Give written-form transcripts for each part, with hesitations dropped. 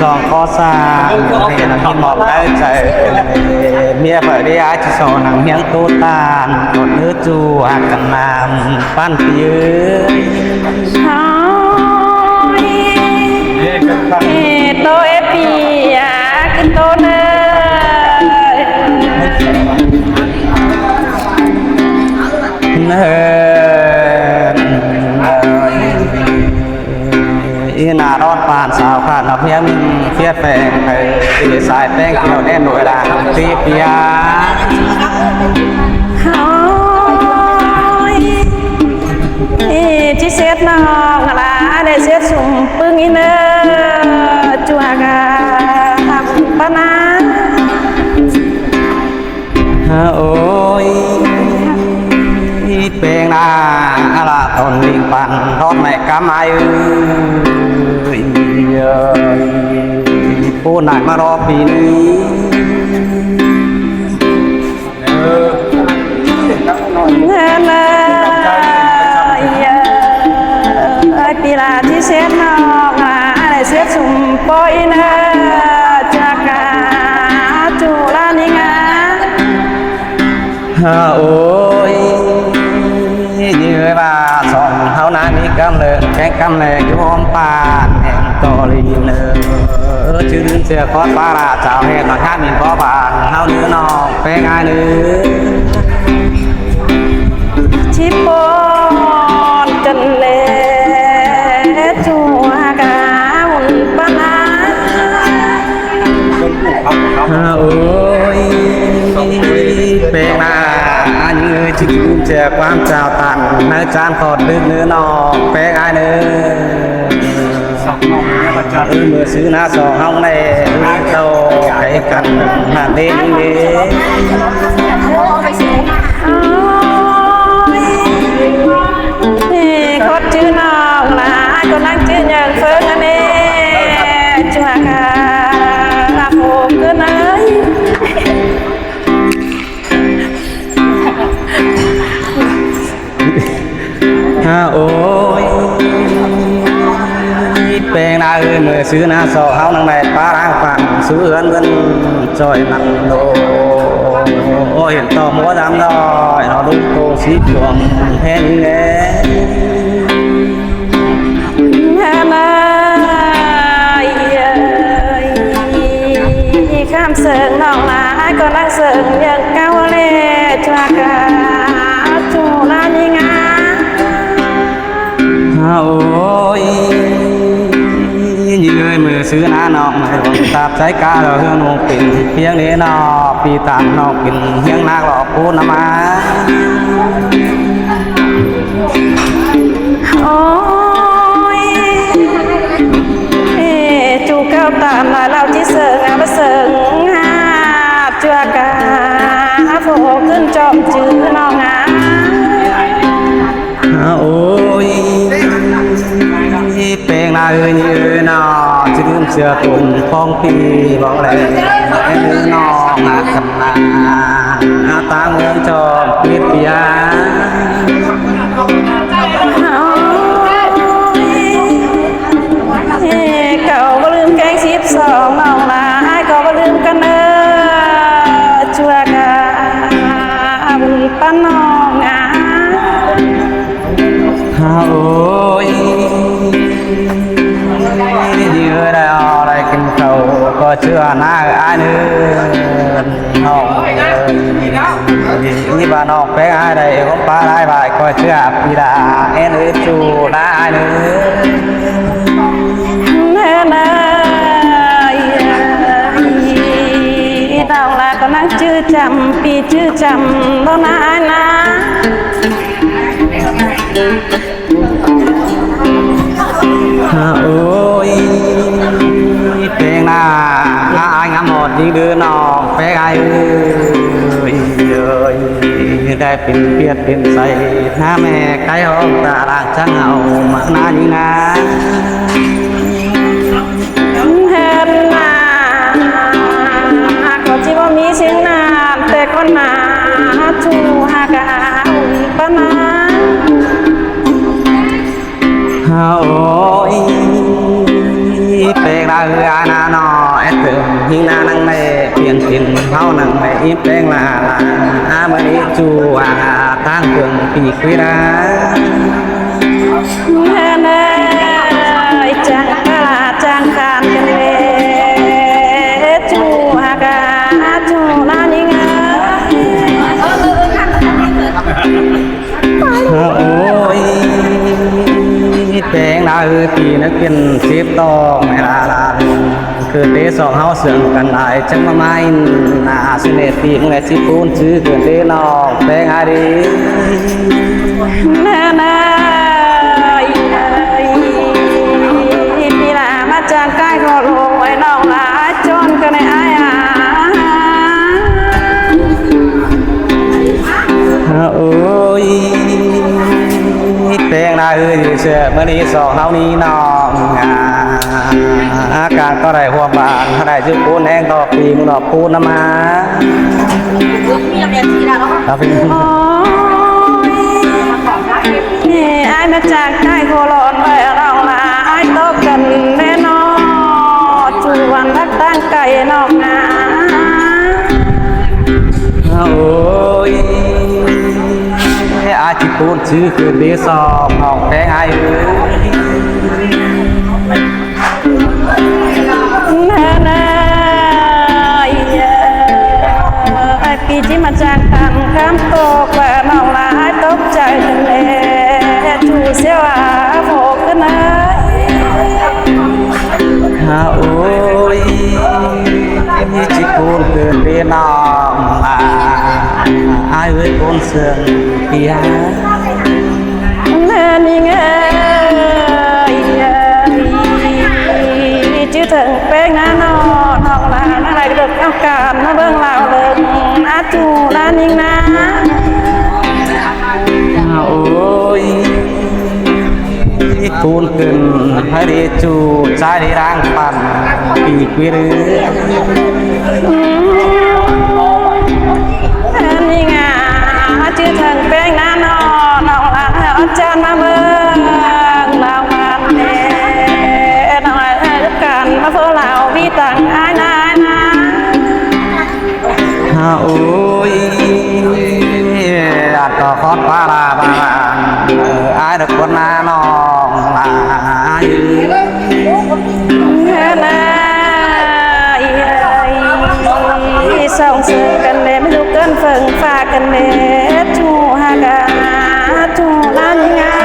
สองข้อสามเห็นที่มองได้ใจเมียเปิดได้อาชีพสองหนังเฮียงตูตานกดเนื้อจูหักกันนามปั้นยืนโตเอปีอาขึ้นโตเนอีนารอดปานสาวขาดเราเพียงเพียดแปลงไปสายแป้งเกี่ยวแน่นหน่วยละตีเปียที่เสียดน้องละได้เสียดสุ่มปึ้งอีเนอจัวกาทำปนาโอ้ยเป็นนาละตนลิงปันรอดไม่กำไอผู้นายมารอปีนี้ปีลาที่เสียดน้องละได้เสียดสุ่มปอยเนอจัวกาจุลานิงาโอ้ยยืนมาสองเท่านั้นมีกำเนิดแข่งกำเนิดอยู่ห้องปานแห่งตอรีเนอชื่อเสือคอสปาราเจ้าเหตุมาข้ามินพ่อบานเท่าเนื้อนอกเป็นไงเนื้อชิปอนจนเละจัวกาหุ่นปนาโอ้ยเป็นมาเนื้อชื่อเสือความเจ้าตันเนื้อจานขอดดึกเนื้อนอกเป็นไงเนื้อเมื่อซื้อหน้าสองห้องในโตให้กันมาเล่นนี้คดชื่อน้องละก็นั่งชื่อเงินเฟิงอันนี้จัวกาลาโผล่ขึ้นเลยโอ้ยเป็นนาเมื่อซื้อหน้าสองห้องในปลาล้างปั่นซื้อเงินจอยนันโลโอ้เห็นต่อมัวดำดอยเราดูโตสีดวงแห้งแง่ข้ามเสิร์งน้องลาก็นั่งเสิร์งยังเก้าเล่จัวกาจูลานิงาโอ้ยยืนมือซื้อหน้านอกมาตับใจกาเราเฮือนงปิ่นเพียงนี้นอปีตามนอกปิ่นเฮียงนักหลอกพูดนมาโอ้ยจูเก้าตามลายเราที่เสิร์งมาเสิร์งหาจัวกาโผล่ขึ้นจอมจื้อน้องอ่ะโอ้ยเป็นนายืนนอจะลืมเสือตุ่มฟองปีบอกเลยยืนนอมาขนาตาเมืองจอมปิดปียาเก่าก็ลืมแกง12น้องลาก็ลืมกันเนอจัวกาบุญป้าน้องอ่ะโอ้ยยืนได้อะไรกินเขาก็เชื่อหน้าอันนึงน้องนี่บ้านนอกเป็นอะไรผมป้าได้บ่ายก็เชื่อปีดาเอ็นจูหน้าอันนึงดาวลาก็นั่งชื่อจำปีชื่อจำบ่นานนะโอ้ยเป็นนาไอ้งามหมดยิ่งดื้อนอกเป็นไงได้เป็นเพียรเป็นใส่ถ้าแม่ไก่ห้องตาลางช่างเอามาหน้ายิ่งนะเห็นนาก็ที่ว่ามีเสียงนานแต่ก็นาชูหากาปนาโอ้ยเป็นนา ยนกินเขาหนังไม่อิ่มแป้งลามาดีจูตั้งเครื่องปีกวิรา แม่เนยจังกะลาจังการกันเลยจูหากาจูนานิงา โอ้ยแป้งลาปีนักกินสิบตองไม่ลาลาคือเตะสองเฮาเสื่อมกันได้จังมาไม่นาสิเนตีมึงและสิปูนซื้อเกินเตะนอกแป้งอาดี แม่เนยพี่ลามาจังใกล้ก็ลงไว้น้องลาจนกันในอาย โอ้ยแป้งลาอยู่เชื่อเมื่อนี้สองเฮานี้น้องอาการก็ได้หัวบานถ้าได้ชื่อปูนแห้งก็ปีมึงดอกปูนน้ำมาครับพี่ โอ้ยนี่ไอ้มาจากใกล้โคลอนไว้เราละไอ้ตบกันแน่นอนจูวันรักตั้งไก่นอกนา โอ้ยอาจิปูนซื้อคืนดีสอบน้องแป้งไอ้เอ้ย แม่นายไอ้ปีที่มาจากกันคำตกแหวนน้องละไอ้ตกใจทะเลจูเสียวโผล่ขึ้นเลย โอ้ยจิปูนคืนดีน้องไอ้เอ้ยปูนเสื่อมเปีย แม่นี่ไงชื่อถึงเป้งนะนอนนอกลาอะไรก็เดือดเอาการมาเบิ่งเราเลยอาจูลานิ่งนะ โอ้ยปูนขึ้นให้ดีจูใจดีร่างปั่นปีกวิรือ แม่นี่ไงชื่อถึงเป้งนะนอนนอกลาเอาจานมาเบิ่งเรามันเน่นอยกันมาเพื่อเราวิตังอายนายนะ โอ้ยอัดต่อคอดปลาลาบาอายเด็กคนนาน้องลาอยู่ แม่นายส่งเสริมกันเลยไม่ดูเกินเฟิงฝากกันเลยจูหากาจูลันงา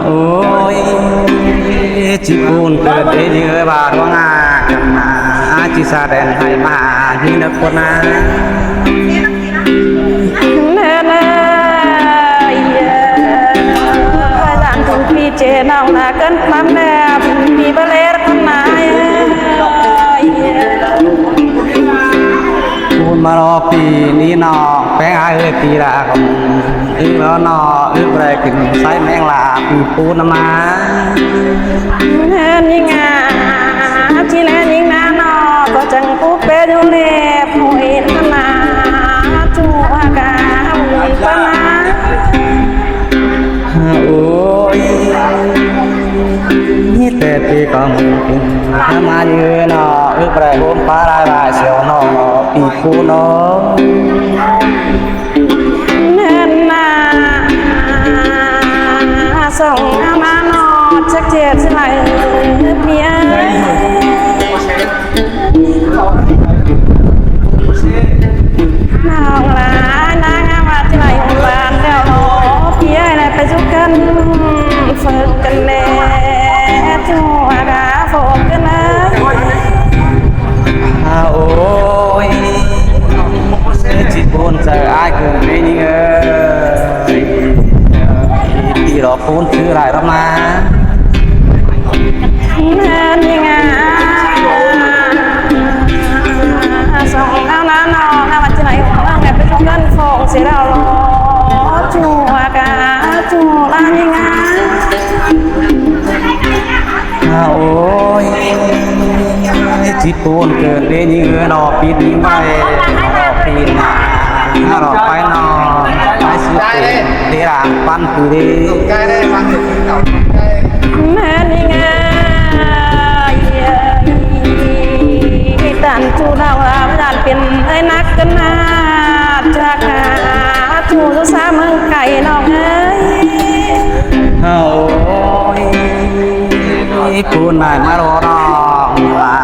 โอ้ยจิปูนเกิดได้เยอะบาดว่างากันมาจิสาแดนให้มาที่เด็กคนนา แม่นายหลานของพี่เจน้องนากันความแนบมีเบลเลร์คนนาย ปูนมารอปีนี้นอแป้งอายเอ้ยปีละก็แล้วนออะไรกินไส้แมงลาปีปูนมา แม่นี่งาที่แลนิ่งนานอก็จังผู้เป็ดอยู่เล็บหวยนาจูอากาบุญปนา โอ้ยนี่แต่ปีก็มึงกินถ้ามาเยอะนออะไรโหมปลาลายลายเสียวนอปีปูนอ แม่นาส่งมานอชักเจ็บสลายเมียน้องลานางมาที่ไหนบ้านแล้วรอเพียอะไรไปจุกันฝึกกันแน่จูอากาโฟกันเลย โอ้ยจิตปูนเจออายเกินไปนี่เอ้ยปีรอปูนชื่ออะไรรมา แม่นี่ไงส่งเอาน้านอน้าวันที่ไหนของเราไงไปชมกันโฟงเสียแล้วรอจูอากาจูลานี่ไง โอ้ยจิตปูนเกินได้ยิงเงินออกปีนี้ไม่ออกปีหน้าถ้าเราไปนอนไปซื้อปืนที่ร้านปั้นปืนดี แม่นี่ไง จูดาวอาจารย์เป็นไอ้นักกันนาจากหาจูสุสาเมืองไก่น้องเอ้ย โอ้ยปูนนายมารอรองลา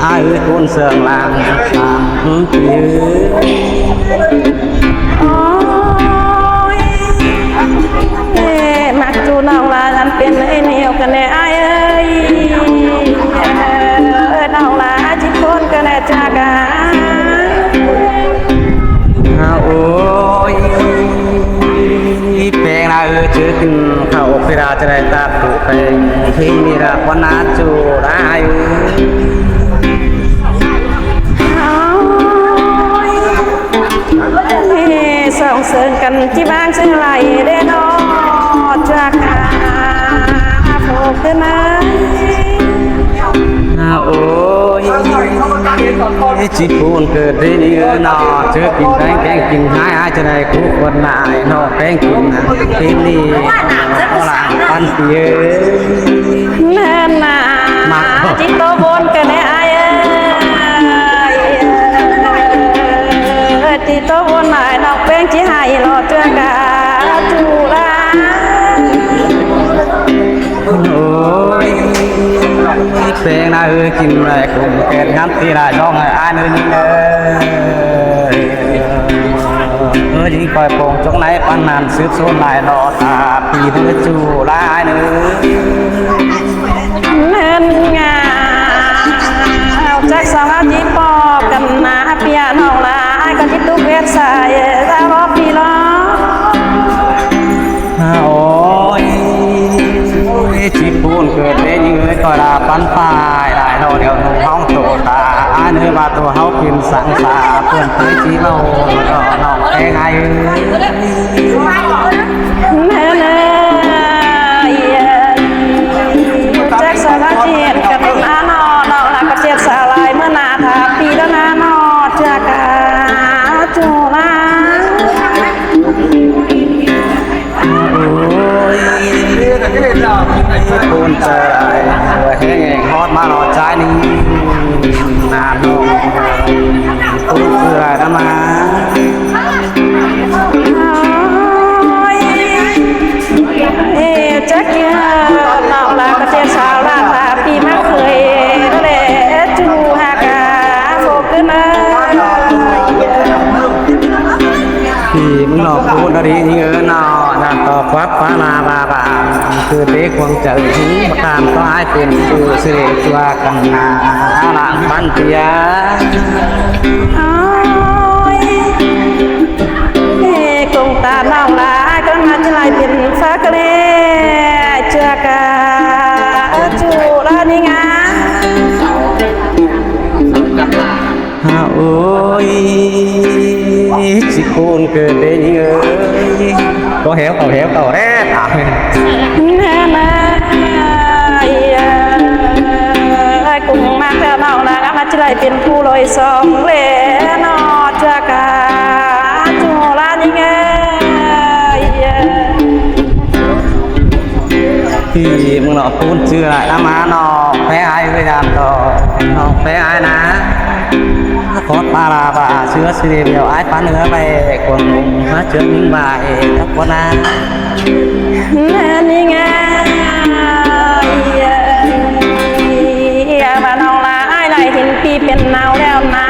ไอ้ปูนเสื่องลางทำยื โอ้ยมักจูน้องลาฉันเป็นไอ้เหนียวกันแน่ไอ้เอ้ยน้องลาจิตคนกันแน่จากา โอ้ยเพลงนาชื่อถึงเขาพิราจะได้ตัดถูกเพลงที่มีรักวันนั้นจูได้ ส่งเสริมกันที่บ้านเชื่อไรได้นอจากหาโผล่ขึ้นมา โอ้ยจีปูนเกิดได้เยอะนอเจอกินแป้งแกงกินหายจะได้คู่คนนายนอแป้งกินนะที่นี่หลังปันเปีย แม่นาจิตโตบนกันไอ้จิตโตบนไหนนอกแป้งจีหายรอเจอกาจูลา โอ้ยเพลงนากินอะไรคงเกิดงานที่ไรช่องไอ้เนื้อยิงยิงคอยโป่งจงไหนปันนานสืบโซนลายรอตาปีเดือจูลายเนื้อ เล่นงาจากสาวจีปอกันนาเปียน้องลาก็จิตตุเวสายตารอปีล้อ โอ้ยจีปูนเกิดได้ยิงเลยก็ลาปันปลายได้เราเดี๋ยวหนุ่มห้องโตตาเนื้อมาตัวเขากินสังสาเพื่อนเคยจีเราก็น้องแกงไง เน่เน่จากสาวจีนกับน้านอน้องลาก็เจ็ดสาวลายเมื่อนาทาปีแล้วน้านอจากกาจูลา ปูนเจอไอ้แห้งฮอดมารอใจนี่นาโนปูนเสือนะมา จักเยอะน้องลาก็เจ็ดสาวลาทาปีมาเคยเลยจูหากาโฟกัสนะ ที่มึงหลอกปูนอะไรนี่นอนั่นต่อวัดฟ้านาบาบาคือเด็กควงเจอถึงประการก็ให้เป็นคือเสือตัวกันนาหลังบันเตีย กงตาน้องลาก็มาจะไล่เป็นฟ้ากะเลเจือกาจูลานี่งา โอ้ยสิปูนเกิดได้ยังเอ้ยcó héo cầu đấy à แน่นาไอ้กุ้งมากแล้วน้องลาก็มาจะไล่เป็นผู้ลอยสองเลนอเจือกาจูลานี่งา ที่มึงหลอกปูนเชื่อนะมาหนอแพ้ไอ้ไม่ดำต่อหนอแพ้ไอ้นะขอปลาลาบาเชื้อสีเดียวไอ้ปันเนื้อไปคนมุมมาเชื่อมิ่งบ่ายทักคนนะ นี่ไงบ้านน้องลาไอ้ไหลเห็นปีเป็นเนาแล้วนะ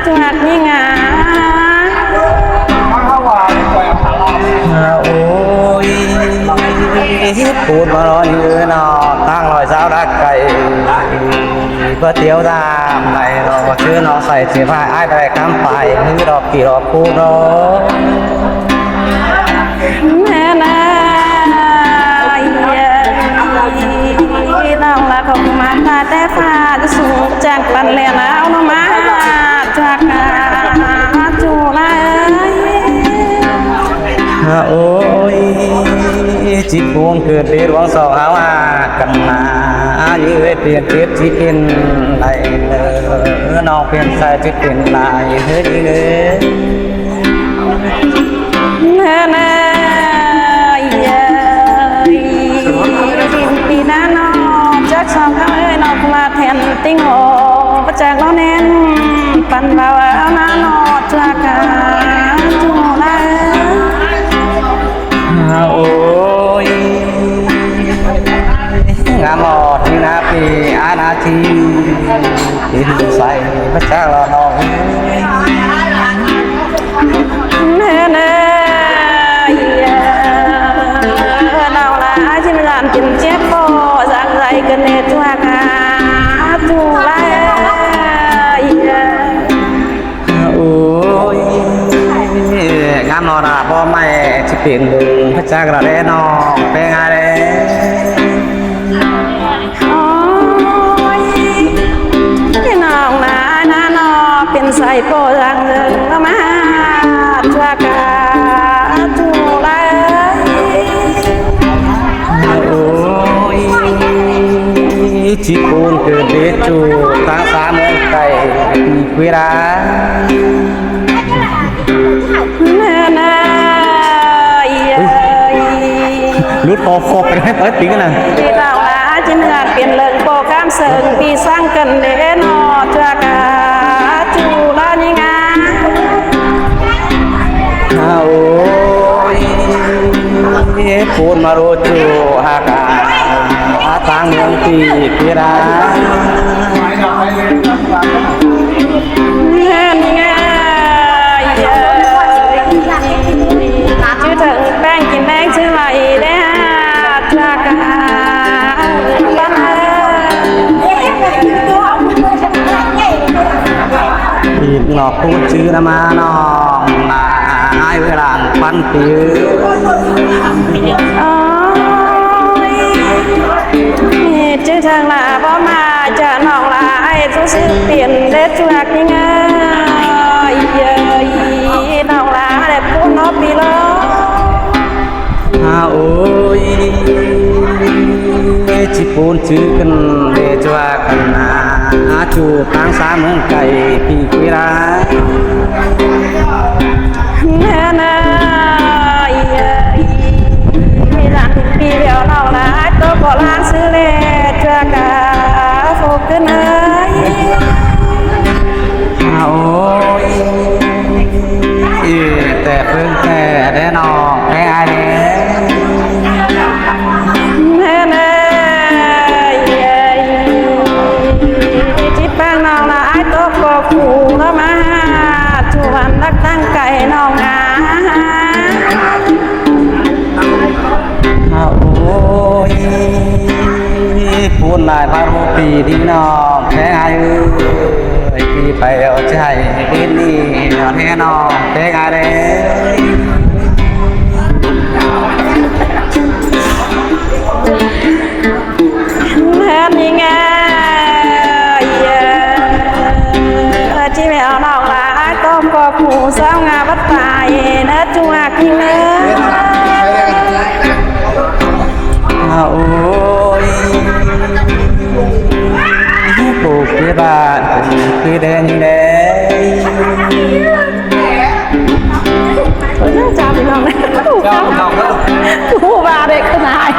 จักนี่ไง โอ้ยปูนมารออยู่นอตั้งลอยสาวรักไก่ก็เตี้ยวตามไหนเราชื่อนอใส่เสียผ้าไอ้ไปคำไปมือดอกกี่ดอกปูนอ แม่นาน้องลาเขามาตาแต่ฟ้าจะสูงจากปันแลนเอาน้องมาจากจูลา โอ้ยจิตพวงเกิดเดือดวังสองหาว่ากันมายืดเปลี่ยนเจ็บที่เป็นไรน้องเปลี่ยนสายจิตเป็นลายเฮ้ยเฮ้ย นาปีหน้าน้องจากสองข้างเอ้ยน้องมาแทนติ้งโหประจากเราแน่น ที่อินใส่พระเจ้าเราน้อง แน่แน่เราละจิมรันจิมเจ็บปอสังไรกันเนตัวกาตัวไร โอ้ยงามนอราพ่อแม่จะเปลี่ยนดึงพระเจ้ากระเดนอเป็นไงเด้ โอ้ยพี่น้องนานาน้อเป็นใส่โปรังเริงมาตัวกาตัวไร โอ้ยจิโกนเกิดเดจูตั้งสามเมืองไก่มีคุยรา แน่แน่ ลุดโอโฟไปได้เปิดปีกันนะ ที่เราละจิเนื้อเปลี่ยนเลิงโปรแกรมเสริงปีสร้างกันเดนอจากาจูลานิงา โอ้ยพูนมาโรจูฮากาตั้งเมืองปีคุยรา แน่นิงาชื่อถึงแป้งกินแดงชื่อไหลเด้จากาบ้าน อีกหนอกพูดชื่อนะมาน้องนาไอ้เวลาปันปี โอ้ยชื่อทางลาบ่มาจะน้องลาไอ้ทุกสิ่งเปลี่ยนเด็ดจากยังไงน้องลาได้พูดนอบปีแล้ว โอ้ยจิปูนชื่อกันเดจวากันนาจูตั้งสามเมืองไก่ปีกุยรา แน่นามีหลานปีเดียวน้องลาตัวก่อล้านซื้อเล็ดจากาโฟกัสเลย โอ้ยแต่เพิ่งแต่ได้นองแค่ไอ้เด้ แน่แน่จิตแป้งน้องละไอ้ตัวก็ขู่แล้วมาชวนรักตั้งไก่น้องงา โอ้ยพูนลายพารุปีดีน้องแค่ไอ้ปีไปเอาใจดินนี่นอนแค่น้องแค่ไอ้เด้ แม่นี่ไงที่แมวน้องละไอ้ต้มก็ขู่สาวงาบัดตายนะจัวกินเนื้อ โอ้ยปลูกที่บ้านคือแดงแดง จ้าพี่น้องเลยผู้บาเด็กขนาด